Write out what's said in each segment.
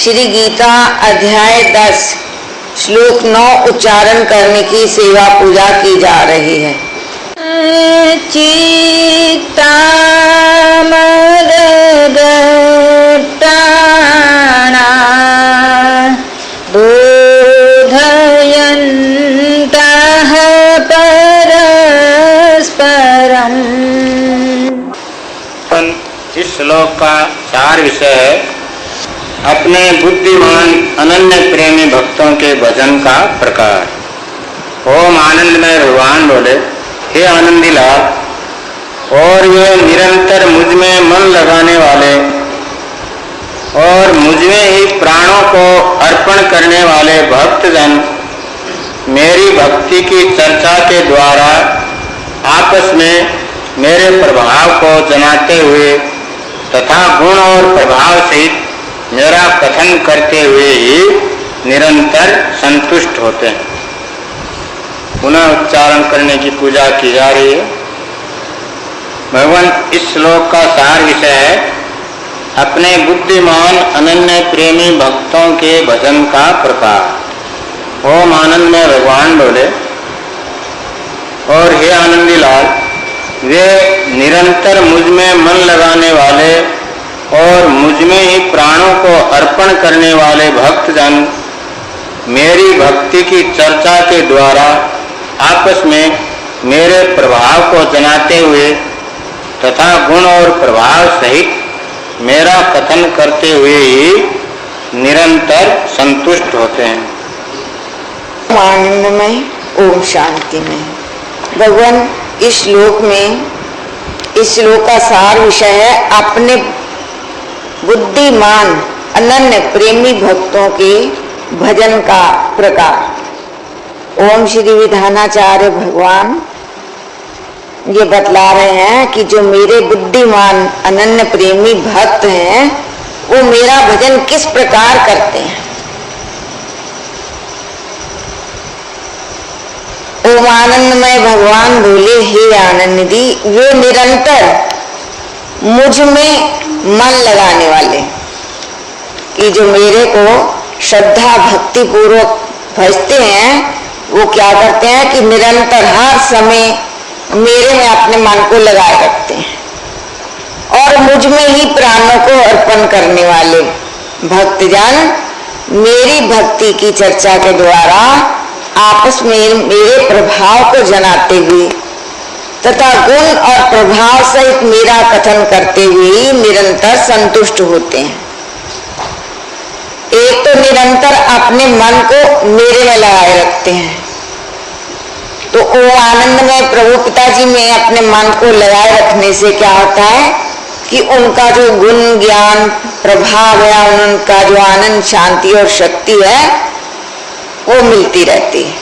श्री गीता अध्याय 10 श्लोक 9 उच्चारण करने की सेवा पूजा की जा रही है। चित्तामरगटाणा बोधयन्तः परस्परम्। इस श्लोक का सार विषय है अपने बुद्धिमान अनन्य प्रेमी भक्तों के भजन का प्रकार। ओम आनंदमय भगवान बोले, हे आनंदी लाल, और वे निरंतर मुझ में मन लगाने वाले और मुझ में ही प्राणों को अर्पण करने वाले भक्तजन मेरी भक्ति की चर्चा के द्वारा आपस में मेरे प्रभाव को जनाते हुए तथा गुण और प्रभाव सहित मेरा कथन करते हुए ही निरंतर संतुष्ट होते हैं। पुनः उच्चारण करने की पूजा की जा रही है। भगवान इस श्लोक का सार विषय है अपने बुद्धिमान अनन्य प्रेमी भक्तों के भजन का प्रकार। ओम आनंद में भगवान बोले, और हे आनंदी लाल, वे निरंतर मुझ में मन लगाने वाले और मुझ में ही प्राणों को अर्पण करने वाले भक्तजन मेरी भक्ति की चर्चा के द्वारा आपस में मेरे प्रभाव को जनाते हुए तथा गुण और प्रभाव सहित मेरा कथन करते हुए ही निरंतर संतुष्ट होते हैं। आनंदमय ओम शांतिमय। भगवान इस श्लोक का सार विषय है अपने बुद्धिमान अनन्य प्रेमी भक्तों के भजन का प्रकार। ओम श्री विधानाचार्य भगवान ये बतला रहे हैं कि जो मेरे बुद्धिमान अनन्य प्रेमी भक्त हैं वो मेरा भजन किस प्रकार करते हैं। ओम आनंदमय भगवान बोले, हे आनंदी, वे निरंतर मुझ में मन लगाने वाले कि जो मेरे को श्रद्धा भक्ति पूर्वक भजते हैं वो क्या करते हैं कि निरंतर हर समय मेरे में अपने मन को लगाए रखते हैं और मुझ में ही प्राणों को अर्पण करने वाले भक्तजन मेरी भक्ति की चर्चा के द्वारा आपस में मेरे प्रभाव को जनाते हुए तथा गुण और प्रभाव सहित मेरा कथन करते हुए निरंतर संतुष्ट होते हैं। एक तो निरंतर अपने मन को मेरे में लगाए रखते हैं, तो ओ आनंद में प्रभु पिताजी में अपने मन को लगाए रखने से क्या होता है कि उनका जो गुण ज्ञान प्रभाव है, उनका जो आनंद शांति और शक्ति है वो मिलती रहती है।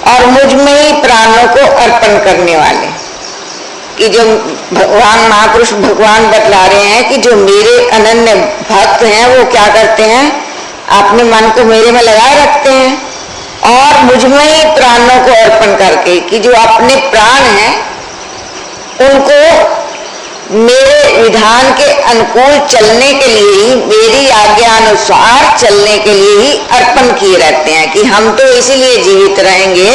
और मुझ में ही प्राणों को अर्पण करने वाले कि जो भगवान महापुरुष भगवान बतला रहे हैं कि जो मेरे अनन्य भक्त हैं वो क्या करते हैं, अपने मन को मेरे में लगाए रखते हैं और मुझ में ही प्राणों को अर्पण करके कि जो अपने प्राण हैं उनको मेरे विधान के अनुकूल चलने के लिए ही, मेरी आज्ञा अनुसार चलने के लिए ही अर्पण किए रहते हैं कि हम तो इसीलिए जीवित रहेंगे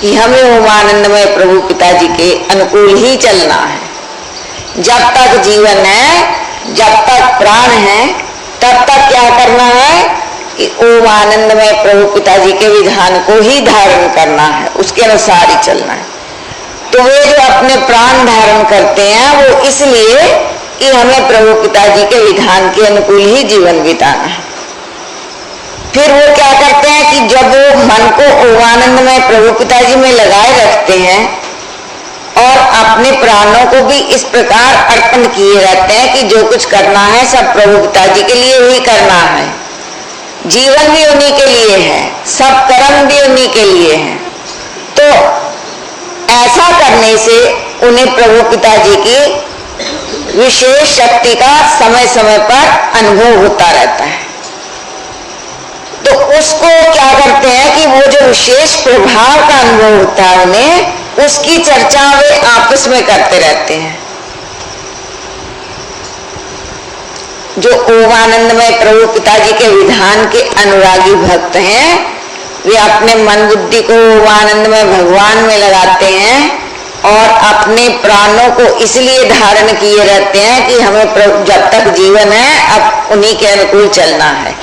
कि हमें ओम आनंदमय प्रभु पिताजी के अनुकूल ही चलना है। जब तक जीवन है, जब तक प्राण है, तब तक क्या करना है कि ओम आनंदमय प्रभु पिताजी के विधान को ही धारण करना है, उसके अनुसार ही चलना है। तो वे जो अपने प्राण धारण करते हैं वो इसलिए कि हमें प्रभु पिताजी के विधान के अनुकूल ही जीवन बिताना है। फिर वो क्या करते हैं कि जब वो मन को ओम आनंदमय प्रभु पिताजी में लगाए रखते हैं और अपने प्राणों को भी इस प्रकार अर्पण किए रहते हैं कि जो कुछ करना है सब प्रभु पिताजी के लिए ही करना है, जीवन भी उन्हीं के लिए है, सब कर्म भी उन्हीं के लिए है। तो ऐसा करने से उन्हें प्रभु पिताजी की विशेष शक्ति का समय समय पर अनुभव होता रहता है। तो उसको क्या करते हैं कि वो जो विशेष प्रभाव का अनुभव होता है उन्हें, उसकी चर्चा वे आपस में करते रहते हैं। जो ओमानंदमय प्रभु पिताजी के विधान के अनुरागी भक्त हैं, वे अपने मन बुद्धि को ओमानंदमय भगवान में लगाते हैं और अपने प्राणों को इसलिए धारण किए रहते हैं कि हमें जब तक जीवन है अब उन्हीं के अनुकूल चलना है।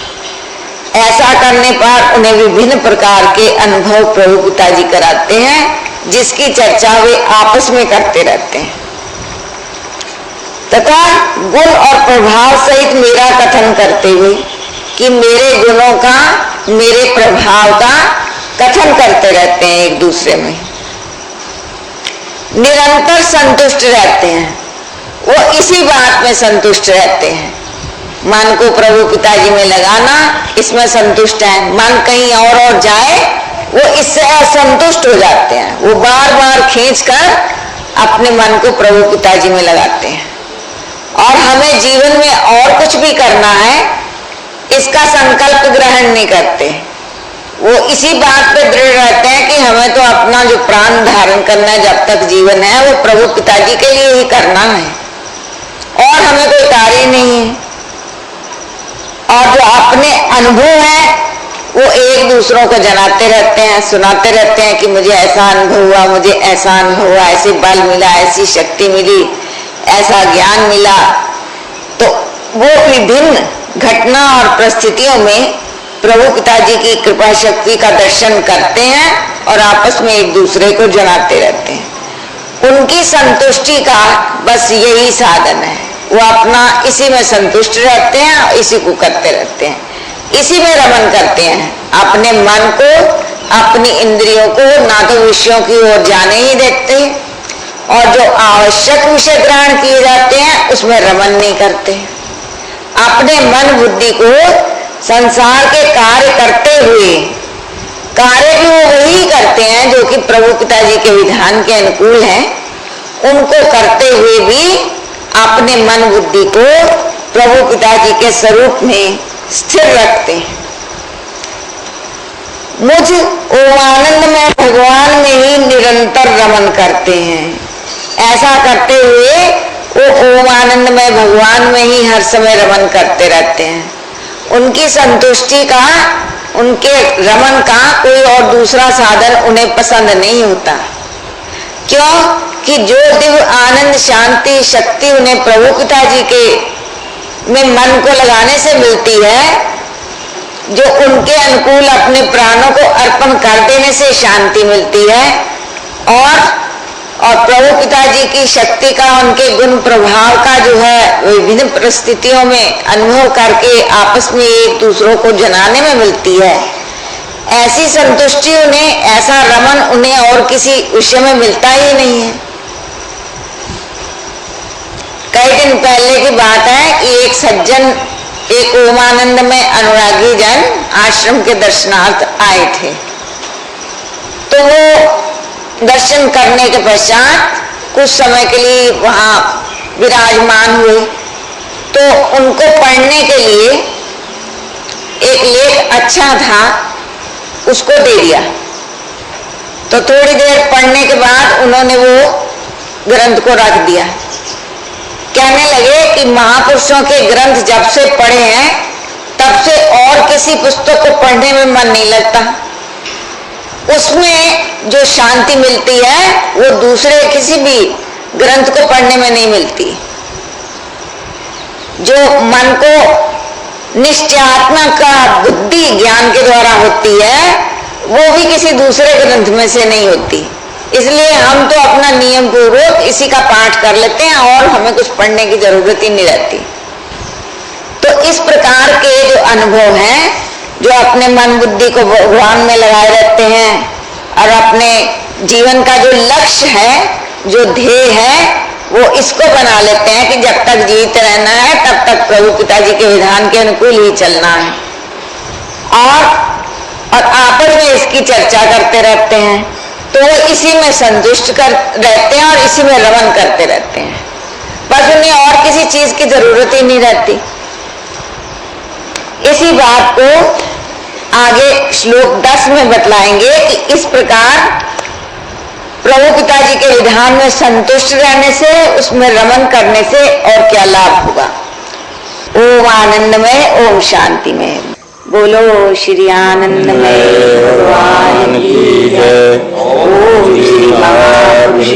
ऐसा करने पर उन्हें विभिन्न प्रकार के अनुभव प्रभु पिताजी कराते हैं, जिसकी चर्चा वे आपस में करते रहते हैं तथा गुण और प्रभाव सहित मेरा कथन करते हुए कि मेरे गुणों का, मेरे प्रभाव का कथन करते रहते हैं। एक दूसरे में निरंतर संतुष्ट रहते हैं, वो इसी बात में संतुष्ट रहते हैं। मन को प्रभु पिताजी में लगाना, इसमें संतुष्ट है। मन कहीं और जाए, वो इससे असंतुष्ट हो जाते हैं। वो बार बार खींचकर अपने मन को प्रभु पिताजी में लगाते हैं। और हमें जीवन में और कुछ भी करना है, इसका संकल्प ग्रहण नहीं करते। वो इसी बात पे दृढ़ रहते हैं कि हमें तो अपना जो प्राण धारण करना है, जब तक जीवन है, वो प्रभु पिताजी के लिए ही करना है और हमें कोई कार्य नहीं है। और जो अपने अनुभव है वो एक दूसरों को जनाते रहते हैं, सुनाते रहते हैं कि मुझे ऐसा अनुभव हुआ, मुझे ऐसा अनुभव हुआ, ऐसे बल मिला, ऐसी शक्ति मिली, ऐसा ज्ञान मिला। तो वो विभिन्न घटना और परिस्थितियों में प्रभु पिताजी की कृपा शक्ति का दर्शन करते हैं और आपस में एक दूसरे को जनाते रहते हैं। उनकी संतुष्टि का बस यही साधन है। वो अपना इसी में संतुष्ट रहते हैं और इसी को करते रहते हैं, इसी में रमन करते हैं। अपने मन को, अपनी इंद्रियों को ना तो विषयों की ओर जाने ही देते और जो आवश्यक विषय ग्रहण किए जाते हैं उसमें रमन नहीं करते। अपने मन बुद्धि को संसार के कार्य करते हुए, कार्य भी वो वही करते हैं जो कि प्रभु पिताजी के विधान के अनुकूल हैं, उनको करते हुए भी अपने मन बुद्धि को प्रभु पिताजी के स्वरूप में स्थिर रखते हैं। मुझ ओमानंद में भगवान में ही निरंतर रमन करते हैं। ऐसा करते हुए वो ओमानंद में भगवान में ही हर समय रमन करते रहते हैं। उनकी संतुष्टि का, उनके रमन का कोई और दूसरा साधन उन्हें पसंद नहीं होता। क्यों कि जो दिव्य आनंद, शांति, शक्ति उन्हें प्रभु पिताजी के में मन को लगाने से मिलती है, जो उनके अनुकूल अपने प्राणों को अर्पण कर देने से शांति मिलती है, और प्रभु पिताजी की शक्ति का, उनके गुण प्रभाव का जो है विभिन्न परिस्थितियों में अनुभव करके आपस में एक दूसरों को जनाने में मिलती है। ऐसी संतुष्टि उन्हें, ऐसा रमन उन्हें और किसी विषय में मिलता ही नहीं है। कई दिन पहले की बात है कि एक सज्जन एक ओमानंद में अनुरागी जन आश्रम के दर्शनार्थ आए थे। तो वो दर्शन करने के पश्चात कुछ समय के लिए वहां विराजमान हुए। तो उनको पढ़ने के लिए एक लेख अच्छा था, उसको दे दिया। तो थोड़ी देर पढ़ने के बाद उन्होंने वो ग्रंथ को रख दिया। कहने लगे कि महापुरुषों के ग्रंथ जब से पढ़े हैं तब से और किसी पुस्तक को पढ़ने में मन नहीं लगता। उसमें जो शांति मिलती है वो दूसरे किसी भी ग्रंथ को पढ़ने में नहीं मिलती। जो मन को निश्चयात्मा का बुद्धि ज्ञान के द्वारा होती है वो भी किसी दूसरे ग्रंथ में से नहीं होती। इसलिए हम तो अपना नियम पूर्वक इसी का पाठ कर लेते हैं और हमें कुछ पढ़ने की जरूरत ही नहीं रहती। तो इस प्रकार के जो अनुभव हैं, जो अपने मन बुद्धि को भगवान में लगाए रहते हैं और अपने जीवन का जो लक्ष्य है, जो ध्येय है, वो इसको बना लेते हैं कि जब तक जीवित रहना है तब तक प्रभु पिताजी के विधान के अनुकूल ही चलना है, और आपस में इसकी चर्चा करते रहते हैं। तो वो इसी में संतुष्ट कर रहते हैं और इसी में रमन करते रहते हैं। बस उन्हें और किसी चीज की जरूरत ही नहीं रहती। इसी बात को आगे श्लोक 10 में बतलाएंगे कि इस प्रकार प्रभु पिताजी के विधान में संतुष्ट रहने से, उसमें रमन करने से और क्या लाभ होगा। ओम आनंदमय, ओम शांतिमय। बोलो श्री आनंदमय भगवान की जय। ओम श्री महापुरुष